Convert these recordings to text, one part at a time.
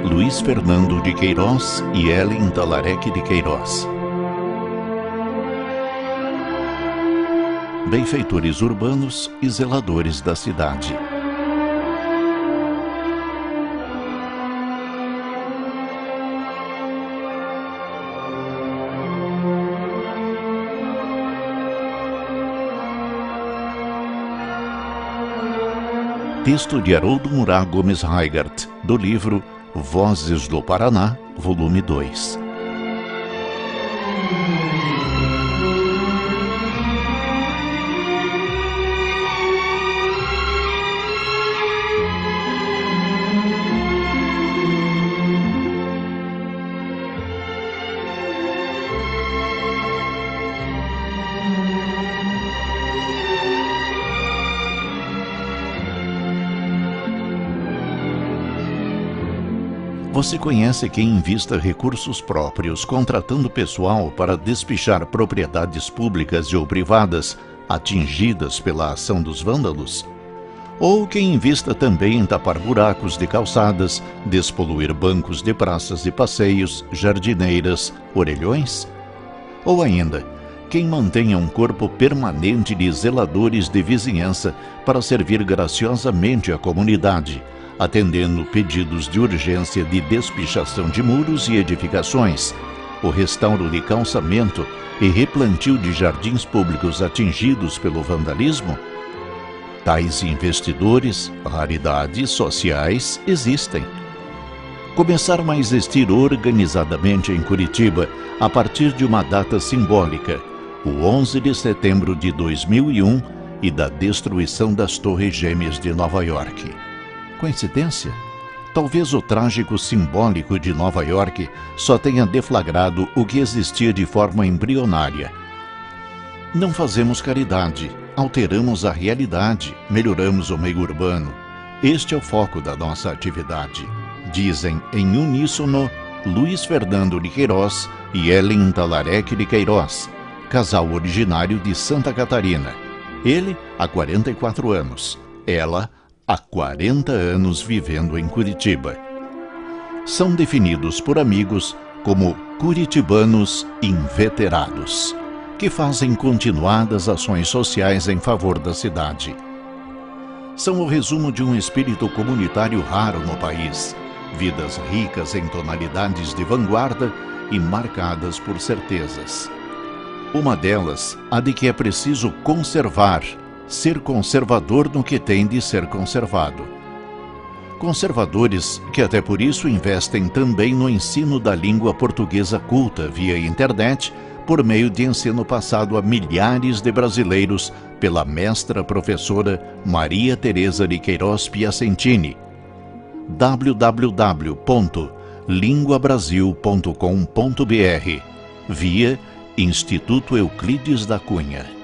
Luiz Fernando de Queiroz e Helen Talarec de Queiroz. Benfeitores urbanos e zeladores da cidade. Texto de Haroldo Murat Gomes Reigart, do livro Vozes do Paraná, volume 2. Você conhece quem invista recursos próprios contratando pessoal para despichar propriedades públicas ou privadas atingidas pela ação dos vândalos? Ou quem invista também em tapar buracos de calçadas, despoluir bancos de praças e passeios, jardineiras, orelhões? Ou ainda, quem mantenha um corpo permanente de zeladores de vizinhança para servir graciosamente a comunidade, atendendo pedidos de urgência de despichação de muros e edificações, o restauro de calçamento e replantio de jardins públicos atingidos pelo vandalismo? Tais investidores, raridades sociais, existem. Começaram a existir organizadamente em Curitiba a partir de uma data simbólica, o 11 de setembro de 2001 e da destruição das Torres Gêmeas de Nova York. Coincidência? Talvez o trágico simbólico de Nova York só tenha deflagrado o que existia de forma embrionária. Não fazemos caridade, alteramos a realidade, melhoramos o meio urbano. Este é o foco da nossa atividade, dizem em uníssono Luiz Fernando de Queiroz e Helen Talarec de Queiroz, casal originário de Santa Catarina. Ele há 44 anos, ela há 40 anos vivendo em Curitiba. São definidos por amigos como curitibanos inveterados, que fazem continuadas ações sociais em favor da cidade. São o resumo de um espírito comunitário raro no país, vidas ricas em tonalidades de vanguarda e marcadas por certezas. Uma delas, a de que é preciso conservar, ser conservador no que tem de ser conservado. Conservadores que até por isso investem também no ensino da língua portuguesa culta via internet, por meio de ensino passado a milhares de brasileiros pela mestra professora Maria Tereza de Queiroz Piacentini. www.linguabrasil.com.br via Instituto Euclides da Cunha.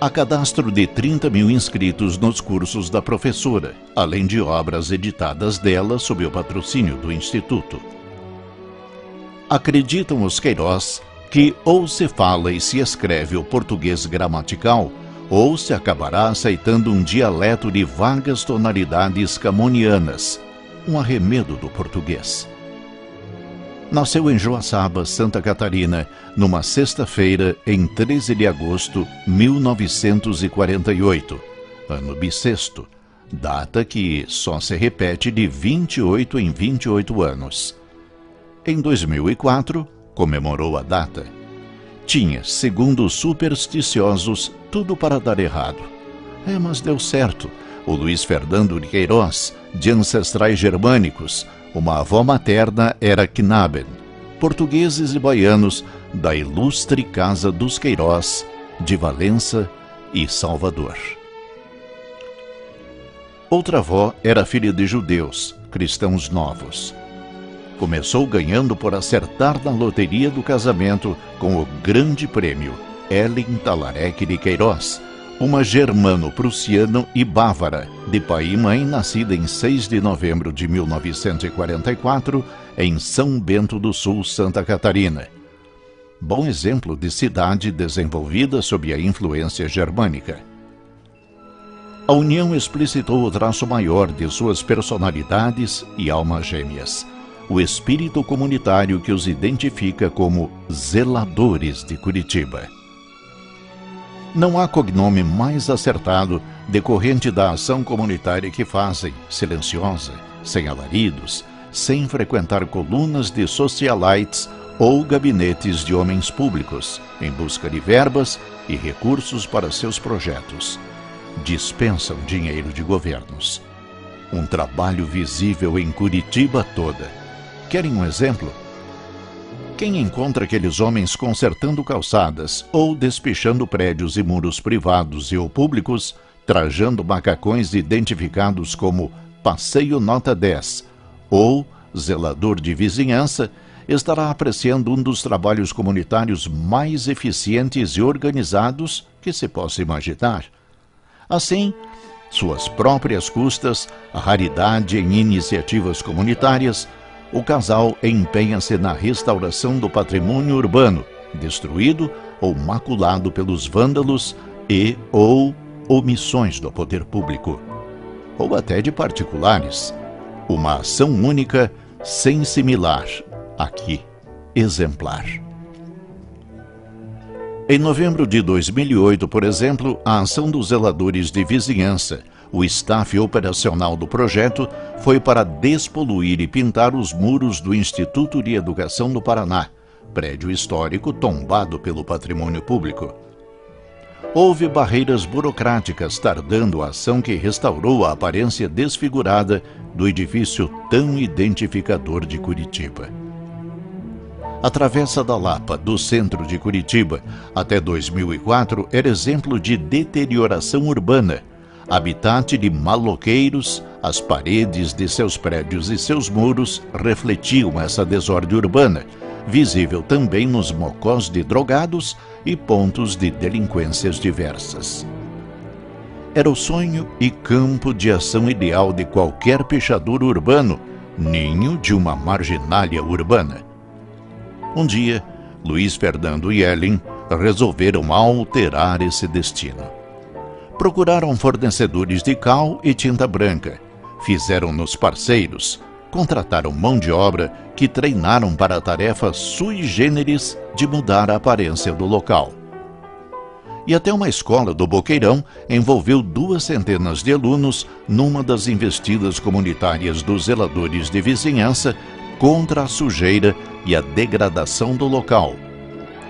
Há cadastro de 30 mil inscritos nos cursos da professora, além de obras editadas dela sob o patrocínio do Instituto. Acreditam os Queiroz que ou se fala e se escreve o português gramatical, ou se acabará aceitando um dialeto de vagas tonalidades camonianas, um arremedo do português. Nasceu em Joaçaba, Santa Catarina, numa sexta-feira, em 13 de agosto de 1948, ano bissexto, data que só se repete de 28 em 28 anos. Em 2004, comemorou a data. Tinha, segundo os supersticiosos, tudo para dar errado. Mas deu certo. O Luiz Fernando de Queiroz, de ancestrais germânicos, uma avó materna era Knaben, portugueses e baianos da ilustre Casa dos Queiroz, de Valença e Salvador. Outra avó era filha de judeus, cristãos novos. Começou ganhando por acertar na loteria do casamento com o grande prêmio Helen Talarec de Queiroz, uma germano-prussiana e bávara, de pai e mãe, nascida em 6 de novembro de 1944, em São Bento do Sul, Santa Catarina. Bom exemplo de cidade desenvolvida sob a influência germânica. a união explicitou o traço maior de suas personalidades e almas gêmeas, o espírito comunitário que os identifica como zeladores de Curitiba. Não há cognome mais acertado decorrente da ação comunitária que fazem, silenciosa, sem alaridos, sem frequentar colunas de socialites ou gabinetes de homens públicos, em busca de verbas e recursos para seus projetos. Dispensam dinheiro de governos. Um trabalho visível em Curitiba toda. Querem um exemplo? Quem encontra aqueles homens consertando calçadas ou despichando prédios e muros privados e ou públicos, trajando macacões identificados como Passeio Nota 10 ou zelador de vizinhança, estará apreciando um dos trabalhos comunitários mais eficientes e organizados que se possa imaginar. Assim, suas próprias custas, a raridade em iniciativas comunitárias, o casal empenha-se na restauração do patrimônio urbano, destruído ou maculado pelos vândalos e ou omissões do poder público, ou até de particulares. Uma ação única, sem similar, aqui, exemplar. Em novembro de 2008, por exemplo, a ação dos zeladores de vizinhança, o staff operacional do projeto, foi para despoluir e pintar os muros do Instituto de Educação do Paraná, prédio histórico tombado pelo patrimônio público. Houve barreiras burocráticas tardando a ação que restaurou a aparência desfigurada do edifício tão identificador de Curitiba. A Travessa da Lapa, do centro de Curitiba, até 2004, era exemplo de deterioração urbana. Habitat de maloqueiros, as paredes de seus prédios e seus muros refletiam essa desordem urbana, visível também nos mocós de drogados e pontos de delinquências diversas. Era o sonho e campo de ação ideal de qualquer pichador urbano, ninho de uma marginália urbana. Um dia, Luiz Fernando e Ellen resolveram alterar esse destino. Procuraram fornecedores de cal e tinta branca, fizeram-nos parceiros, contrataram mão de obra que treinaram para a tarefa sui generis de mudar a aparência do local. E até uma escola do Boqueirão envolveu 200 de alunos numa das investidas comunitárias dos zeladores de vizinhança contra a sujeira e a degradação do local,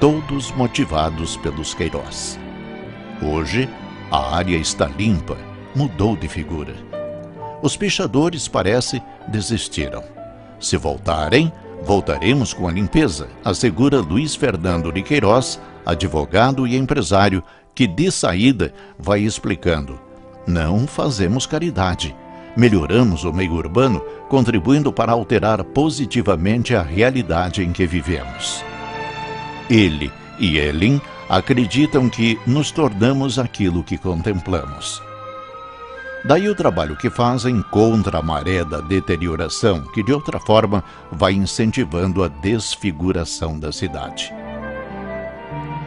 todos motivados pelos Queiroz. Hoje, a área está limpa, mudou de figura. Os pichadores, parece, desistiram. Se voltarem, voltaremos com a limpeza, assegura Luiz Fernando de Queiroz, advogado e empresário, que de saída vai explicando: não fazemos caridade. Melhoramos o meio urbano, contribuindo para alterar positivamente a realidade em que vivemos. Ele e Ellen acreditam que nos tornamos aquilo que contemplamos. Daí o trabalho que fazem contra a maré da deterioração, que de outra forma vai incentivando a desfiguração da cidade.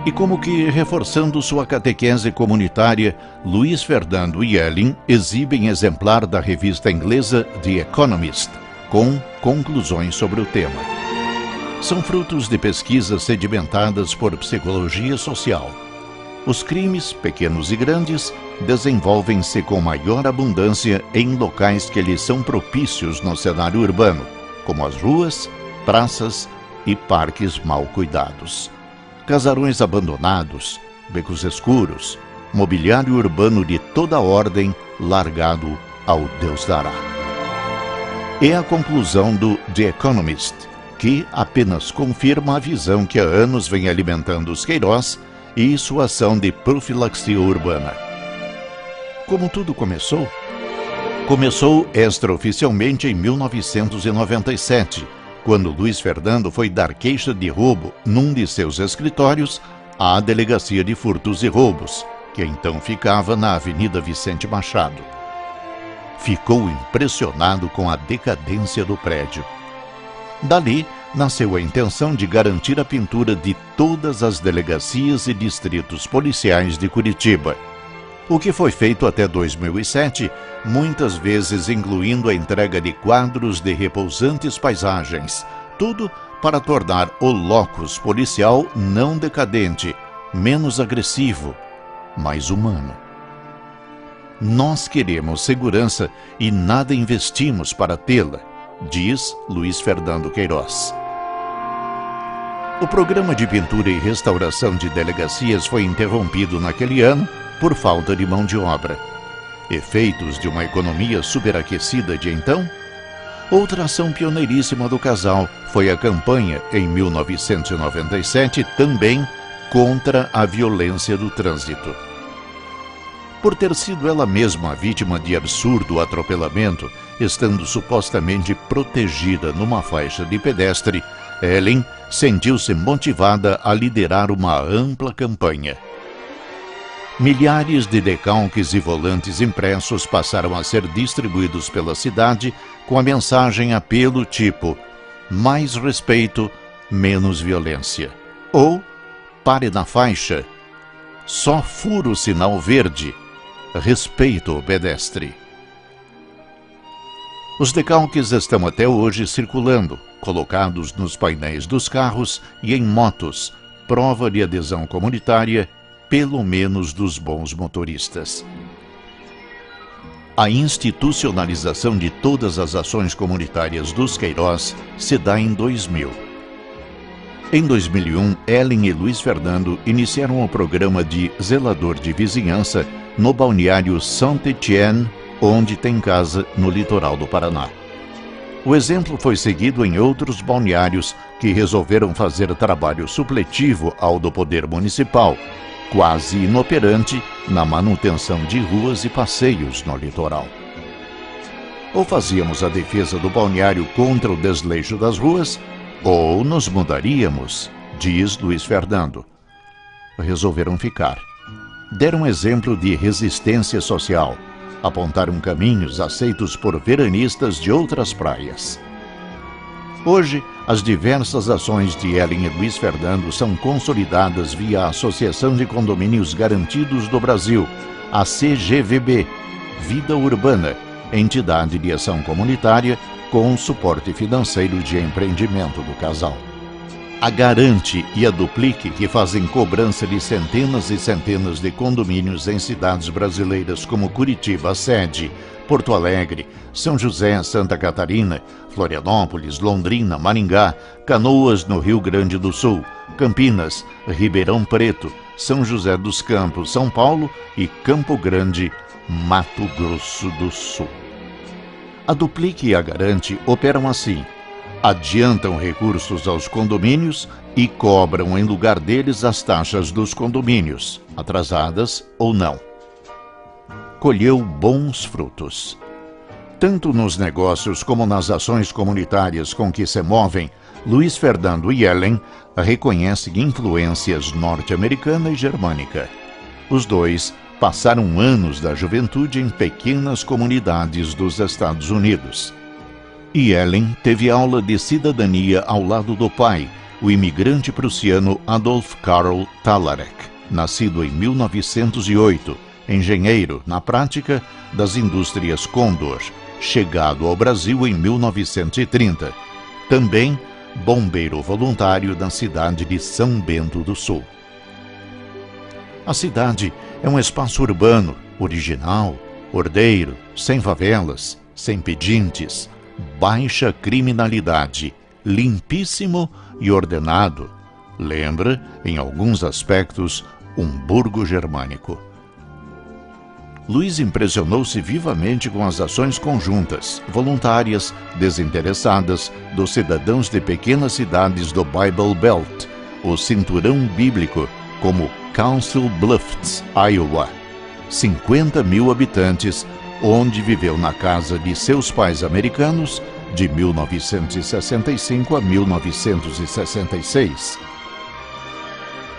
E como que reforçando sua catequese comunitária, Luiz Fernando e Ellen exibem exemplar da revista inglesa The Economist, com conclusões sobre o tema. São frutos de pesquisas sedimentadas por psicologia social. Os crimes, pequenos e grandes, desenvolvem-se com maior abundância em locais que lhes são propícios no cenário urbano, como as ruas, praças e parques mal cuidados. Casarões abandonados, becos escuros, mobiliário urbano de toda ordem largado ao Deus dará. É a conclusão do The Economist, que apenas confirma a visão que há anos vem alimentando os Queiroz e sua ação de profilaxia urbana. Como tudo começou? Começou extraoficialmente em 1997, quando Luiz Fernando foi dar queixa de roubo num de seus escritórios à Delegacia de Furtos e Roubos, que então ficava na Avenida Vicente Machado. Ficou impressionado com a decadência do prédio. Dali nasceu a intenção de garantir a pintura de todas as delegacias e distritos policiais de Curitiba. O que foi feito até 2007, muitas vezes incluindo a entrega de quadros de repousantes paisagens, tudo para tornar o locus policial não decadente, menos agressivo, mais humano. Nós queremos segurança e nada investimos para tê-la, diz Luiz Fernando Queiroz. O programa de pintura e restauração de delegacias foi interrompido naquele ano por falta de mão de obra. Efeitos de uma economia superaquecida de então? Outra ação pioneiríssima do casal foi a campanha, em 1997, também contra a violência do trânsito. Por ter sido ela mesma a vítima de absurdo atropelamento, estando supostamente protegida numa faixa de pedestre, Ellen sentiu-se motivada a liderar uma ampla campanha. Milhares de decalques e volantes impressos passaram a ser distribuídos pela cidade com a mensagem apelo tipo mais respeito, menos violência. Ou pare na faixa, só fura o sinal verde, respeito o pedestre. Os decalques estão até hoje circulando, colocados nos painéis dos carros e em motos, prova de adesão comunitária, pelo menos dos bons motoristas. A institucionalização de todas as ações comunitárias dos Queiroz se dá em 2000. Em 2001, Ellen e Luiz Fernando iniciaram o programa de zelador de vizinhança no balneário Saint-Étienne, onde tem casa no litoral do Paraná. O exemplo foi seguido em outros balneários que resolveram fazer trabalho supletivo ao do poder municipal, quase inoperante na manutenção de ruas e passeios no litoral. Ou fazíamos a defesa do balneário contra o desleixo das ruas, ou nos mudaríamos, diz Luiz Fernando. Resolveram ficar. Deram exemplo de resistência social. Apontaram caminhos aceitos por veranistas de outras praias. Hoje, as diversas ações de Ellen e Luiz Fernando são consolidadas via a Associação de Condomínios Garantidos do Brasil, a CGVB, Vida Urbana, entidade de ação comunitária com suporte financeiro de empreendimento do casal. A Garante e a Duplique, que fazem cobrança de centenas e centenas de condomínios em cidades brasileiras como Curitiba, Sede, Porto Alegre, São José, Santa Catarina, Florianópolis, Londrina, Maringá, Canoas, no Rio Grande do Sul, Campinas, Ribeirão Preto, São José dos Campos, São Paulo e Campo Grande, Mato Grosso do Sul. A Duplique e a Garante operam assim: adiantam recursos aos condomínios e cobram em lugar deles as taxas dos condomínios, atrasadas ou não. Colheu bons frutos. Tanto nos negócios como nas ações comunitárias com que se movem, Luiz Fernando e Ellen reconhecem influências norte-americana e germânica. Os dois passaram anos da juventude em pequenas comunidades dos Estados Unidos. E Ellen teve aula de cidadania ao lado do pai, o imigrante prussiano Adolf Karl Talarek, nascido em 1908, engenheiro, na prática, das indústrias Condor, chegado ao Brasil em 1930, também bombeiro voluntário na cidade de São Bento do Sul. A cidade é um espaço urbano, original, ordeiro, sem favelas, sem pedintes, baixa criminalidade, limpíssimo e ordenado. Lembra, em alguns aspectos, um burgo germânico. Luiz impressionou-se vivamente com as ações conjuntas, voluntárias, desinteressadas, dos cidadãos de pequenas cidades do Bible Belt, o cinturão bíblico, como Council Bluffs, Iowa, 50 mil habitantes, onde viveu na casa de seus pais americanos de 1965 a 1966.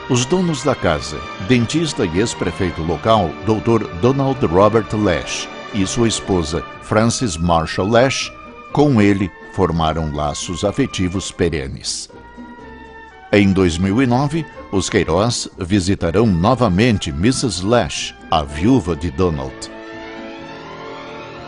Os donos da casa, dentista e ex-prefeito local, Dr. Donald Robert Lash, e sua esposa, Frances Marshall Lash, com ele formaram laços afetivos perenes. Em 2009, os Queiroz visitarão novamente Mrs. Lash, a viúva de Donald.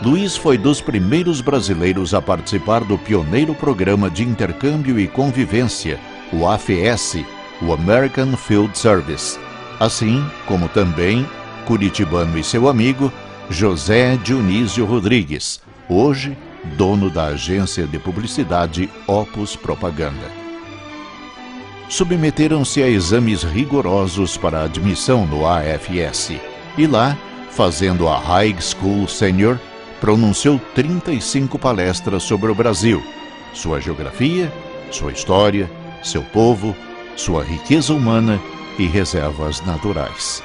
Luiz foi dos primeiros brasileiros a participar do pioneiro programa de intercâmbio e convivência, o AFS, o American Field Service, assim como também curitibano e seu amigo José Dionísio Rodrigues, hoje dono da agência de publicidade Opus Propaganda. Submeteram-se a exames rigorosos para admissão no AFS e lá, fazendo a High School Senior, pronunciou 35 palestras sobre o Brasil, sua geografia, sua história, seu povo, sua riqueza humana e reservas naturais.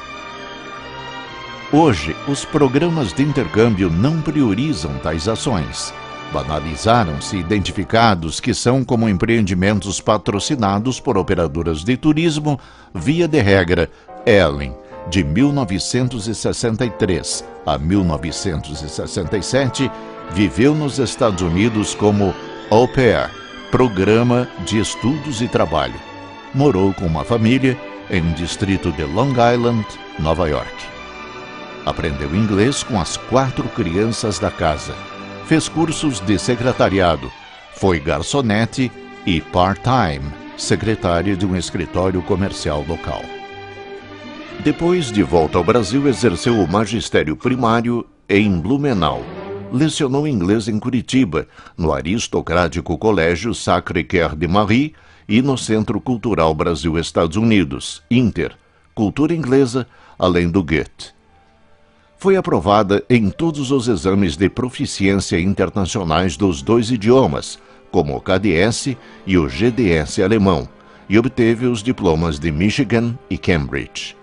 Hoje, os programas de intercâmbio não priorizam tais ações. Banalizaram-se identificados que são como empreendimentos patrocinados por operadoras de turismo, via de regra, Ellen, de 1963 a 1967, viveu nos Estados Unidos como Au Pair, Programa de Estudos e Trabalho. Morou com uma família em um distrito de Long Island, Nova York. Aprendeu inglês com as 4 crianças da casa. Fez cursos de secretariado. Foi garçonete e part-time, secretária de um escritório comercial local. Depois de volta ao Brasil, exerceu o magistério primário em Blumenau. Lecionou inglês em Curitiba, no aristocrático Colégio Sacré-Cœur de Marie e no Centro Cultural Brasil-Estados Unidos, Inter, cultura inglesa, além do Goethe. Foi aprovada em todos os exames de proficiência internacionais dos 2 idiomas, como o KDS e o GDS alemão, e obteve os diplomas de Michigan e Cambridge.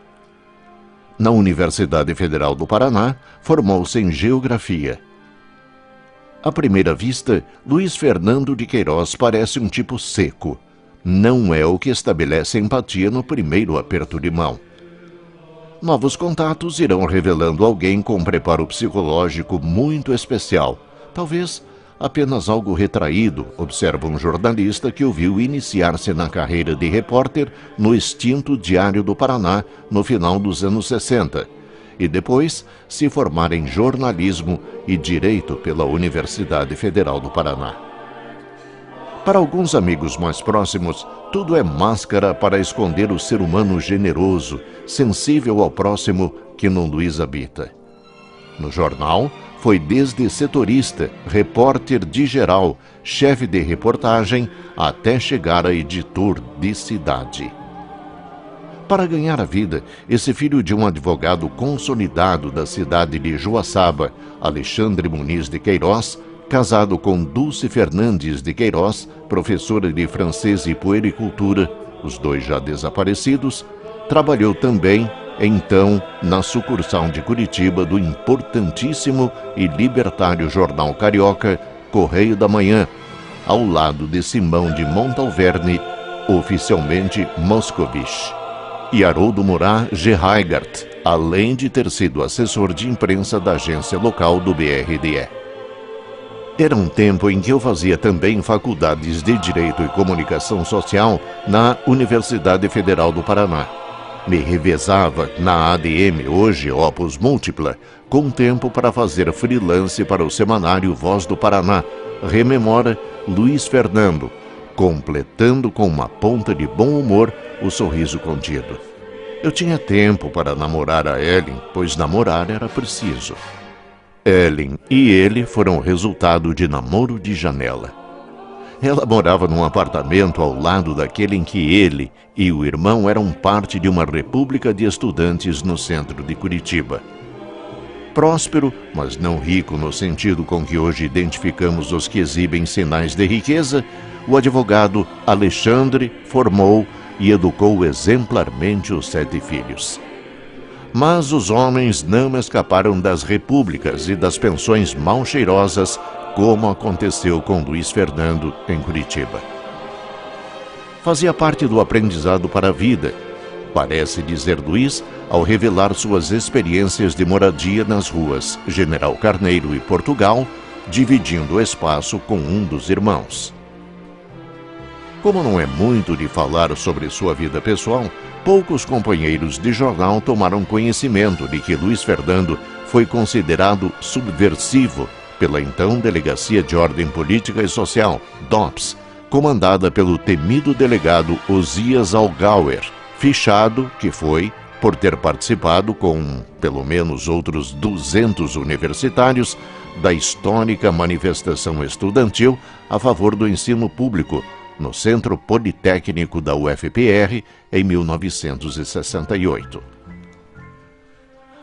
Na Universidade Federal do Paraná, formou-se em Geografia. À primeira vista, Luiz Fernando de Queiroz parece um tipo seco. Não é o que estabelece empatia no primeiro aperto de mão. Novos contatos irão revelando alguém com um preparo psicológico muito especial. Talvez apenas algo retraído, observa um jornalista que o viu iniciar-se na carreira de repórter no extinto Diário do Paraná no final dos anos 60 e depois se formar em jornalismo e direito pela Universidade Federal do Paraná. Para alguns amigos mais próximos, tudo é máscara para esconder o ser humano generoso, sensível ao próximo que no Luiz habita. No jornal, foi desde setorista, repórter de geral, chefe de reportagem, até chegar a editor de cidade. Para ganhar a vida, esse filho de um advogado consolidado da cidade de Joaçaba, Alexandre Muniz de Queiroz, casado com Dulce Fernandes de Queiroz, professora de francês e puericultura, os dois já desaparecidos, trabalhou também, então, na sucursal de Curitiba do importantíssimo e libertário jornal carioca Correio da Manhã, ao lado de Simão de Montalverne, oficialmente Moscovich, e Haroldo Murat Gerheigart, além de ter sido assessor de imprensa da agência local do BRDE. Era um tempo em que eu fazia também faculdades de Direito e Comunicação Social na Universidade Federal do Paraná. Me revezava na ADM, hoje Opus Múltipla, com tempo para fazer freelance para o semanário Voz do Paraná, rememora Luiz Fernando, completando com uma ponta de bom humor o sorriso contido. Eu tinha tempo para namorar a Ellen, pois namorar era preciso. Ellen e ele foram resultado de namoro de janela. Ela morava num apartamento ao lado daquele em que ele e o irmão eram parte de uma república de estudantes no centro de Curitiba. Próspero, mas não rico no sentido com que hoje identificamos os que exibem sinais de riqueza, o advogado Alexandre formou e educou exemplarmente os 7 filhos. Mas os homens não escaparam das repúblicas e das pensões mal cheirosas, como aconteceu com Luiz Fernando em Curitiba. Fazia parte do aprendizado para a vida, parece dizer Luiz, ao revelar suas experiências de moradia nas ruas General Carneiro e Portugal, dividindo o espaço com um dos irmãos. Como não é muito de falar sobre sua vida pessoal, poucos companheiros de jornal tomaram conhecimento de que Luiz Fernando foi considerado subversivo pela então Delegacia de Ordem Política e Social, DOPS, comandada pelo temido delegado Osias Algauer, fichado que foi por ter participado com pelo menos outros 200 universitários da histórica manifestação estudantil a favor do ensino público no Centro Politécnico da UFPR em 1968.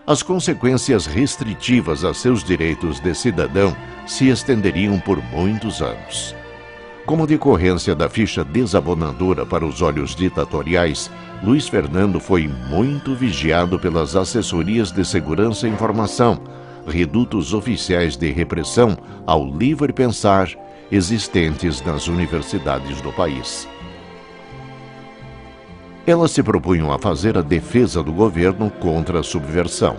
As consequências restritivas a seus direitos de cidadão se estenderiam por muitos anos. Como decorrência da ficha desabonadora para os olhos ditatoriais, Luiz Fernando foi muito vigiado pelas assessorias de segurança e informação, redutos oficiais de repressão ao livre pensar existentes nas universidades do país. Elas se propunham a fazer a defesa do governo contra a subversão.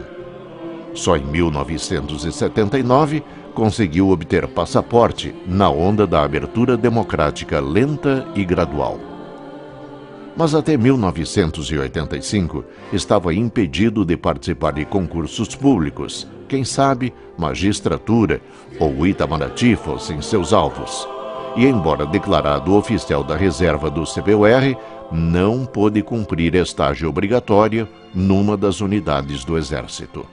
Só em 1979 conseguiu obter passaporte na onda da abertura democrática lenta e gradual. Mas até 1985 estava impedido de participar de concursos públicos, quem sabe magistratura ou Itamaraty fossem seus alvos. E embora declarado oficial da reserva do CPUR, não pôde cumprir estágio obrigatório numa das unidades do Exército.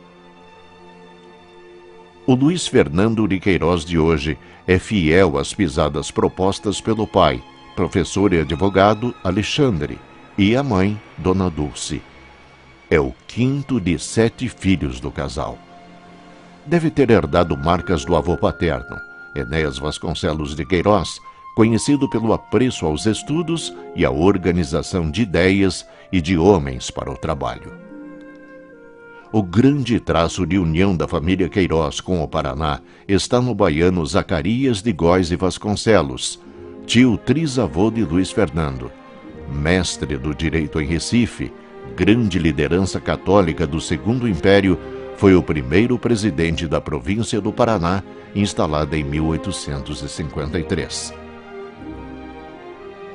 O Luiz Fernando de Queiroz de hoje é fiel às pisadas propostas pelo pai, professor e advogado Alexandre, e a mãe, Dona Dulce. É o quinto de 7 filhos do casal. Deve ter herdado marcas do avô paterno, Enéas Vasconcelos de Queiroz, conhecido pelo apreço aos estudos e à organização de ideias e de homens para o trabalho. O grande traço de união da família Queiroz com o Paraná está no baiano Zacarias de Góes e Vasconcelos, tio trisavô de Luiz Fernando, mestre do direito em Recife, grande liderança católica do Segundo Império, foi o primeiro presidente da província do Paraná, instalada em 1853.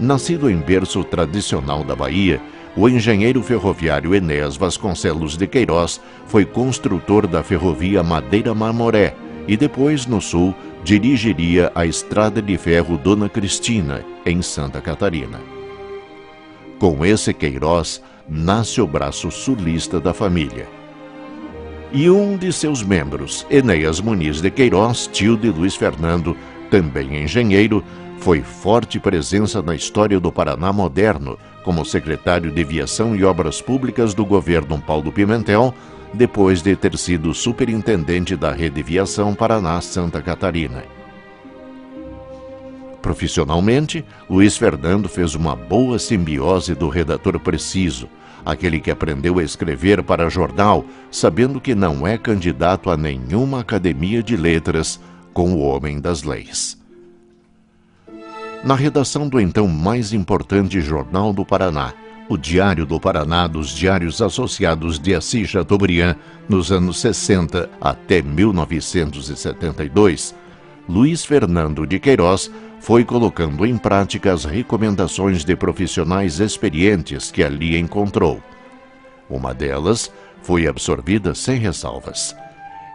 Nascido em berço tradicional da Bahia, o engenheiro ferroviário Enéas Vasconcelos de Queiroz foi construtor da ferrovia Madeira-Marmoré e depois, no sul, dirigiria a estrada de ferro Dona Cristina, em Santa Catarina. Com esse Queiroz, nasce o braço sulista da família. E um de seus membros, Enéas Muniz de Queiroz, tio de Luiz Fernando, também engenheiro, foi forte presença na história do Paraná moderno, como secretário de Viação e Obras Públicas do governo Paulo Pimentel, depois de ter sido superintendente da Rede Viação Paraná-Santa Catarina. Profissionalmente, Luiz Fernando fez uma boa simbiose do redator preciso, aquele que aprendeu a escrever para jornal, sabendo que não é candidato a nenhuma academia de letras com o homem das leis. Na redação do então mais importante jornal do Paraná, o Diário do Paraná dos Diários Associados de Assis Chateaubriand, nos anos 60 até 1972, Luiz Fernando de Queiroz foi colocando em prática as recomendações de profissionais experientes que ali encontrou. Uma delas foi absorvida sem ressalvas.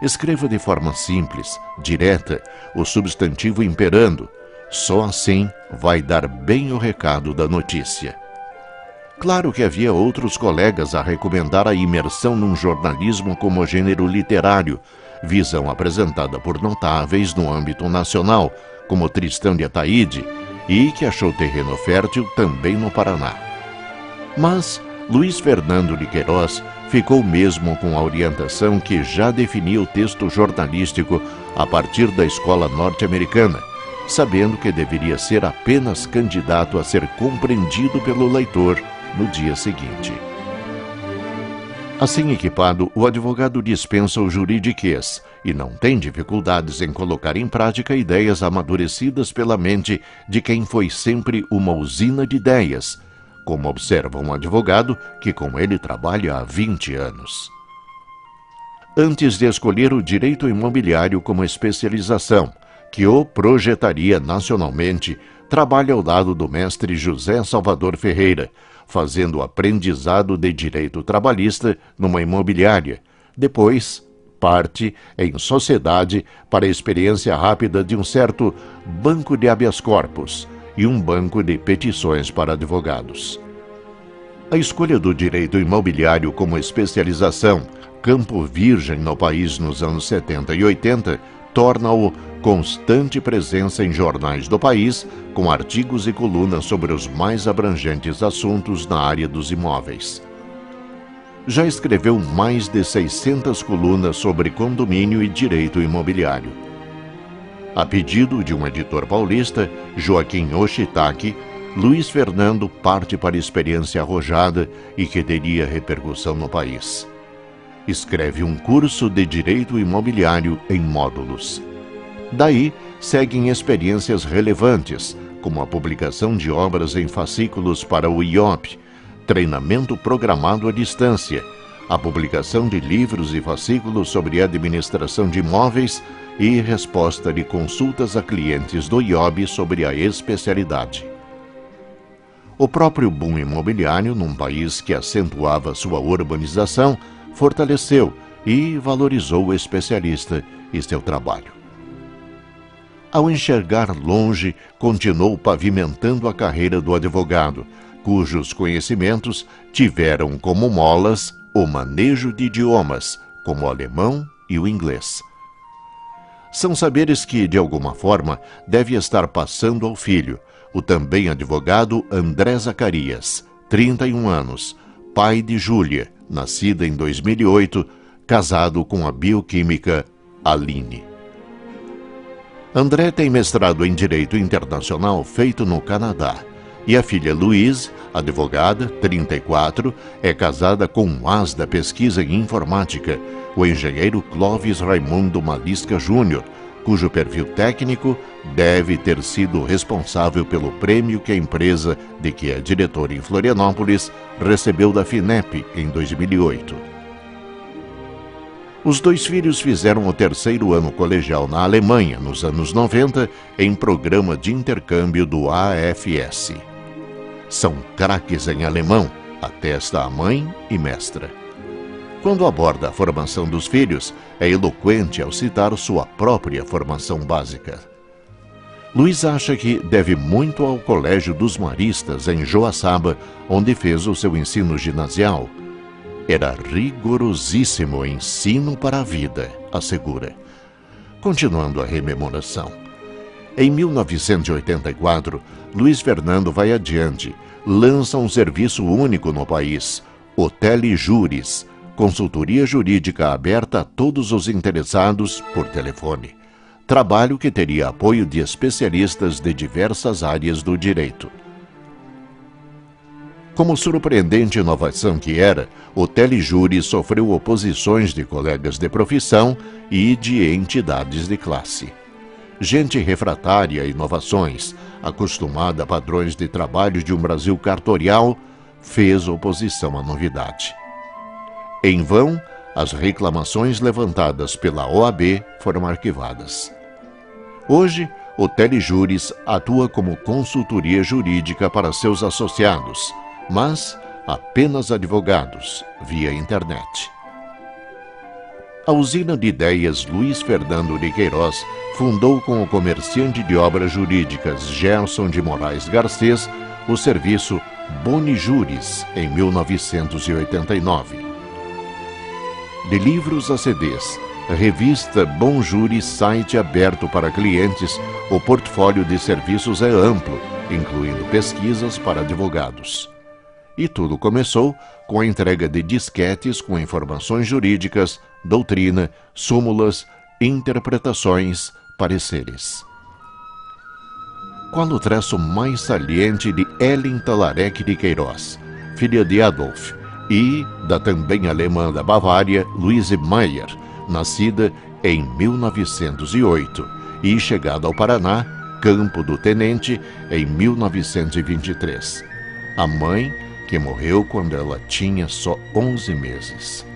Escreva de forma simples, direta, o substantivo imperando. Só assim vai dar bem o recado da notícia. Claro que havia outros colegas a recomendar a imersão num jornalismo como gênero literário, visão apresentada por notáveis no âmbito nacional, como Tristão de Ataíde, e que achou terreno fértil também no Paraná. Mas Luiz Fernando de Queiroz ficou mesmo com a orientação que já definia o texto jornalístico a partir da escola norte-americana, sabendo que deveria ser apenas candidato a ser compreendido pelo leitor no dia seguinte. Assim equipado, o advogado dispensa o juridiquês e não tem dificuldades em colocar em prática ideias amadurecidas pela mente de quem foi sempre uma usina de ideias, como observa um advogado que com ele trabalha há 20 anos. Antes de escolher o direito imobiliário como especialização, que o projetaria nacionalmente, trabalha ao lado do mestre José Salvador Ferreira, fazendo aprendizado de direito trabalhista numa imobiliária. Depois, parte em sociedade para a experiência rápida de um certo banco de habeas corpus e um banco de petições para advogados. A escolha do direito imobiliário como especialização, campo virgem no país nos anos 70 e 80, torna-o constante presença em jornais do país, com artigos e colunas sobre os mais abrangentes assuntos na área dos imóveis. Já escreveu mais de 600 colunas sobre condomínio e direito imobiliário. A pedido de um editor paulista, Joaquim Oshitaki, Luiz Fernando parte para a experiência arrojada e que teria repercussão no país. Escreve um curso de direito imobiliário em módulos. Daí, seguem experiências relevantes, como a publicação de obras em fascículos para o IOP, treinamento programado à distância, a publicação de livros e fascículos sobre administração de imóveis e resposta de consultas a clientes do IOB sobre a especialidade. O próprio boom imobiliário, num país que acentuava sua urbanização, fortaleceu e valorizou o especialista e seu trabalho. Ao enxergar longe, continuou pavimentando a carreira do advogado, cujos conhecimentos tiveram como molas o manejo de idiomas, como o alemão e o inglês. São saberes que, de alguma forma, deve estar passando ao filho, o também advogado André Zacarias, 31 anos, pai de Júlia, nascida em 2008, casado com a bioquímica Aline. André tem mestrado em Direito Internacional feito no Canadá, e a filha Luiz, advogada, 34, é casada com um as da pesquisa em informática, o engenheiro Clóvis Raimundo Malisca Júnior, cujo perfil técnico deve ter sido responsável pelo prêmio que a empresa, de que é diretora em Florianópolis, recebeu da FINEP em 2008. Os dois filhos fizeram o terceiro ano colegial na Alemanha, nos anos 90, em programa de intercâmbio do AFS. São craques em alemão, atesta a mãe e mestra. Quando aborda a formação dos filhos, é eloquente ao citar sua própria formação básica. Luiz acha que deve muito ao Colégio dos Maristas, em Joaçaba, onde fez o seu ensino ginasial. Era rigorosíssimo o ensino para a vida, assegura. Continuando a rememoração. Em 1984, Luiz Fernando vai adiante, lança um serviço único no país, o Telejuris, consultoria jurídica aberta a todos os interessados por telefone. Trabalho que teria apoio de especialistas de diversas áreas do direito. Como surpreendente inovação que era, o Telejuris sofreu oposições de colegas de profissão e de entidades de classe. Gente refratária a inovações, acostumada a padrões de trabalho de um Brasil cartorial, fez oposição à novidade. Em vão, as reclamações levantadas pela OAB foram arquivadas. Hoje, o Telejuris atua como consultoria jurídica para seus associados, mas apenas advogados, via internet. A usina de ideias Luiz Fernando de Queiroz fundou com o comerciante de obras jurídicas Gerson de Moraes Garcês o serviço Bonijuris, em 1989. De livros a CDs, revista Bonjuris, site aberto para clientes, o portfólio de serviços é amplo, incluindo pesquisas para advogados. E tudo começou com a entrega de disquetes com informações jurídicas, doutrina, súmulas, interpretações, pareceres. Qual o traço mais saliente de Ellen Talarec de Queiroz, filha de Adolf, e da também alemã da Bavária, Luise Meyer, nascida em 1908 e chegada ao Paraná, Campo do Tenente, em 1923. A mãe, que morreu quando ela tinha só 11 meses.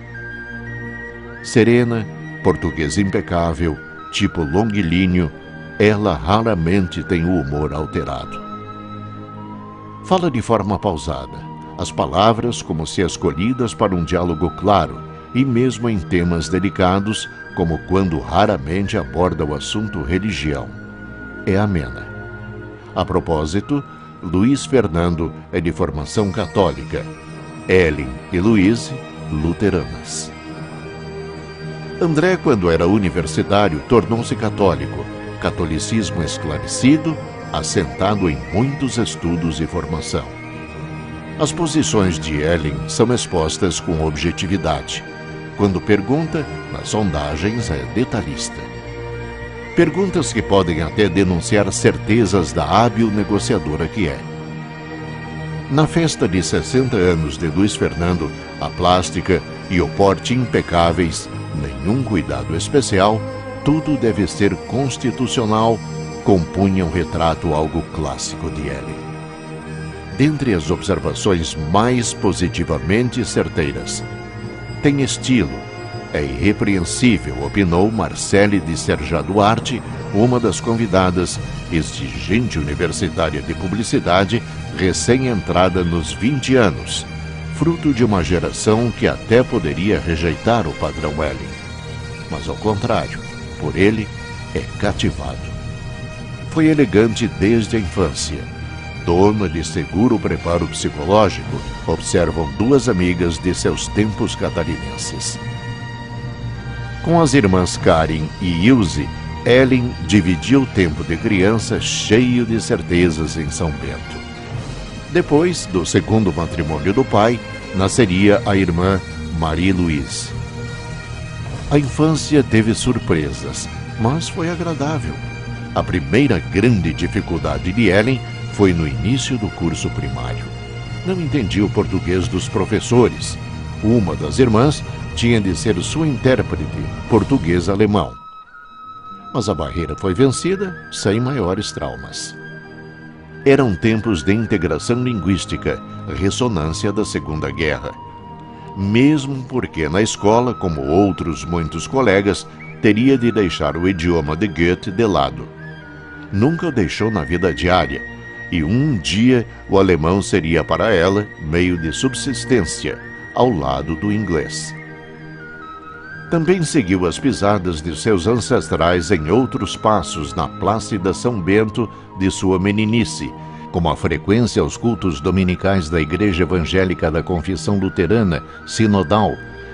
Serena, português impecável, tipo longilíneo, ela raramente tem o humor alterado. Fala de forma pausada, as palavras como se escolhidas para um diálogo claro, e mesmo em temas delicados, como quando raramente aborda o assunto religião. É amena. A propósito, Luiz Fernando é de formação católica, Ellen e Luíse, luteranas. André, quando era universitário, tornou-se católico, catolicismo esclarecido, assentado em muitos estudos e formação. As posições de Ellen são expostas com objetividade. Quando pergunta, nas sondagens é detalhista. Perguntas que podem até denunciar certezas da hábil negociadora que é. Na festa de 60 anos de Luiz Fernando, a plástica e o porte impecáveis, nenhum cuidado especial, tudo deve ser constitucional, compunha um retrato algo clássico de Ellen. Dentre as observações mais positivamente certeiras, tem estilo, é irrepreensível, opinou Marcele de Serja Duarte, uma das convidadas, exigente universitária de publicidade, recém-entrada nos 20 anos, fruto de uma geração que até poderia rejeitar o padrão Ellen. Mas ao contrário, por ele, é cativado. Foi elegante desde a infância. Dona de seguro preparo psicológico, observam duas amigas de seus tempos catarinenses. Com as irmãs Karen e Ilse, Ellen dividia o tempo de criança cheio de certezas em São Bento. Depois do segundo matrimônio do pai, nasceria a irmã Marie-Louise. A infância teve surpresas, mas foi agradável. A primeira grande dificuldade de Ellen foi no início do curso primário. Não entendia o português dos professores. Uma das irmãs tinha de ser sua intérprete, português-alemão. Mas a barreira foi vencida sem maiores traumas. Eram tempos de integração linguística, ressonância da Segunda Guerra. Mesmo porque na escola, como outros muitos colegas, teria de deixar o idioma de Goethe de lado. Nunca o deixou na vida diária, e um dia o alemão seria para ela meio de subsistência, ao lado do inglês. Também seguiu as pisadas de seus ancestrais em outros passos na plácida São Bento de sua meninice, como a frequência aos cultos dominicais da Igreja Evangélica da Confissão Luterana, sinodal,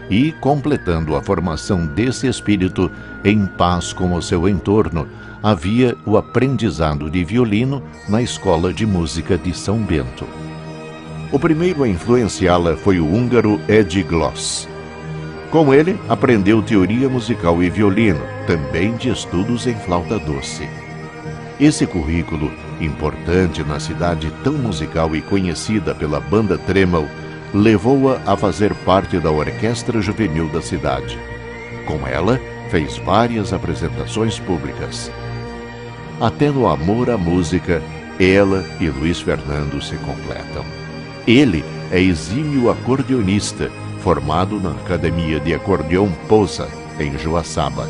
e completando a formação desse espírito em paz com o seu entorno, havia o aprendizado de violino na Escola de Música de São Bento. O primeiro a influenciá-la foi o húngaro Edi Gloss. Com ele, aprendeu teoria musical e violino, também de estudos em flauta doce. Esse currículo, importante na cidade tão musical e conhecida pela banda Tremel, levou-a a fazer parte da orquestra juvenil da cidade. Com ela, fez várias apresentações públicas. Até no amor à música, ela e Luiz Fernando se completam. Ele é exímio acordeonista, formado na Academia de Acordeão Posa, em Joaçaba.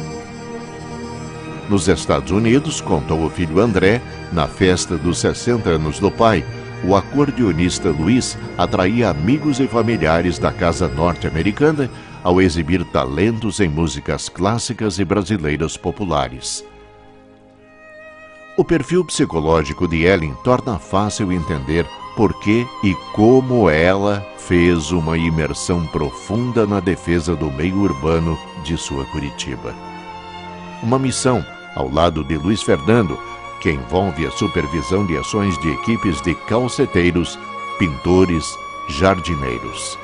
Nos Estados Unidos, contou o filho André, na festa dos 60 anos do pai, o acordeonista Luiz atraía amigos e familiares da casa norte-americana ao exibir talentos em músicas clássicas e brasileiras populares. O perfil psicológico de Ellen torna fácil entender por que e como ela fez uma imersão profunda na defesa do meio urbano de sua Curitiba. Uma missão, ao lado de Luiz Fernando, que envolve a supervisão de ações de equipes de calceteiros, pintores, jardineiros,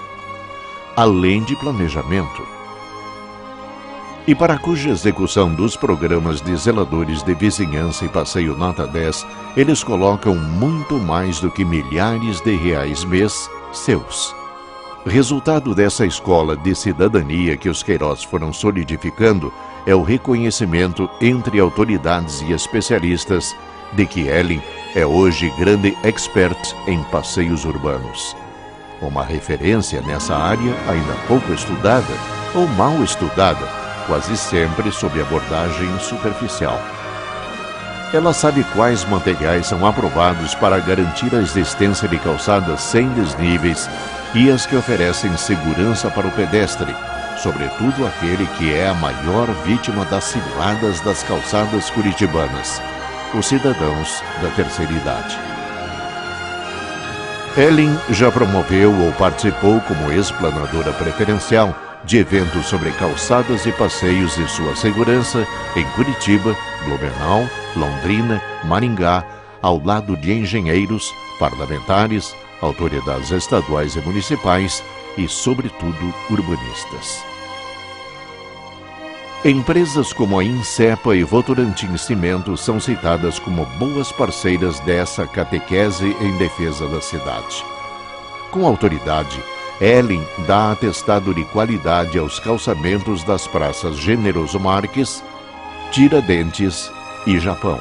além de planejamento. E para cuja execução dos programas de zeladores de vizinhança e passeio nota 10, eles colocam muito mais do que milhares de reais mês seus. Resultado dessa escola de cidadania que os Queiroz foram solidificando é o reconhecimento entre autoridades e especialistas de que Ellen é hoje grande expert em passeios urbanos. Uma referência nessa área ainda pouco estudada ou mal estudada, quase sempre sob abordagem superficial. Ela sabe quais materiais são aprovados para garantir a existência de calçadas sem desníveis e as que oferecem segurança para o pedestre, sobretudo aquele que é a maior vítima das ciladas das calçadas curitibanas, os cidadãos da terceira idade. Ellen já promoveu ou participou como explanadora preferencial de eventos sobre calçadas e passeios e sua segurança em Curitiba, Blumenau, Londrina, Maringá, ao lado de engenheiros, parlamentares, autoridades estaduais e municipais e, sobretudo, urbanistas. Empresas como a Insepa e Votorantim Cimentos são citadas como boas parceiras dessa catequese em defesa da cidade. Com autoridade, Ellen dá atestado de qualidade aos calçamentos das praças Generoso Marques, Tiradentes e Japão.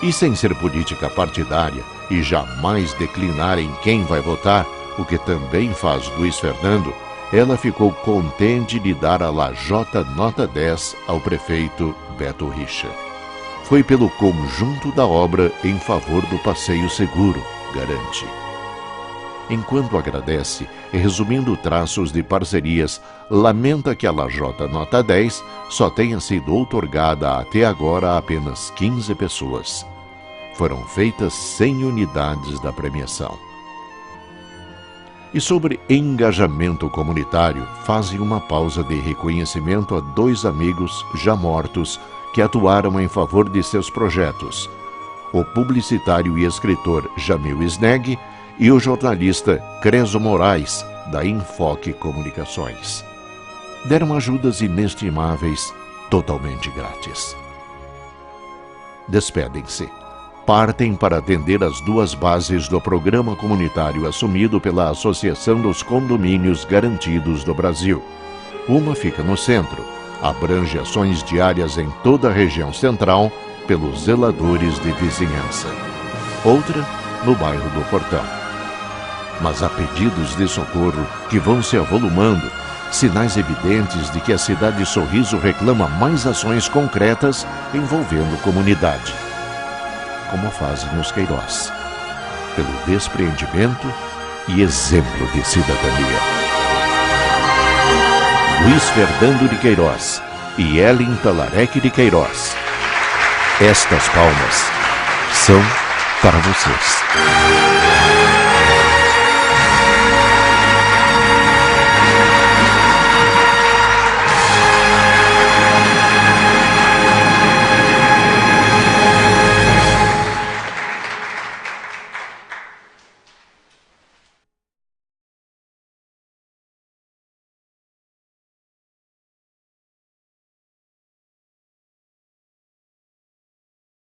E sem ser política partidária e jamais declinar em quem vai votar, o que também faz Luiz Fernando, ela ficou contente de dar a lajota nota 10 ao prefeito Beto Richa. Foi pelo conjunto da obra em favor do passeio seguro, garante. Enquanto agradece, resumindo traços de parcerias, lamenta que a lajota nota 10 só tenha sido outorgada até agora a apenas 15 pessoas. Foram feitas 100 unidades da premiação. E sobre engajamento comunitário, fazem uma pausa de reconhecimento a 2 amigos já mortos que atuaram em favor de seus projetos: o publicitário e escritor Jamil Sneg e o jornalista Creso Moraes, da Enfoque Comunicações. Deram ajudas inestimáveis, totalmente grátis. Despedem-se. Partem para atender as 2 bases do programa comunitário assumido pela Associação dos Condomínios Garantidos do Brasil. Uma fica no centro, abrange ações diárias em toda a região central pelos zeladores de vizinhança. Outra, no bairro do Portão. Mas há pedidos de socorro que vão se avolumando, sinais evidentes de que a cidade Sorriso reclama mais ações concretas envolvendo comunidade. Como fazem os Queiroz, pelo despreendimento e exemplo de cidadania. Luiz Fernando de Queiroz e Ellen Talarec de Queiroz. Estas palmas são para vocês.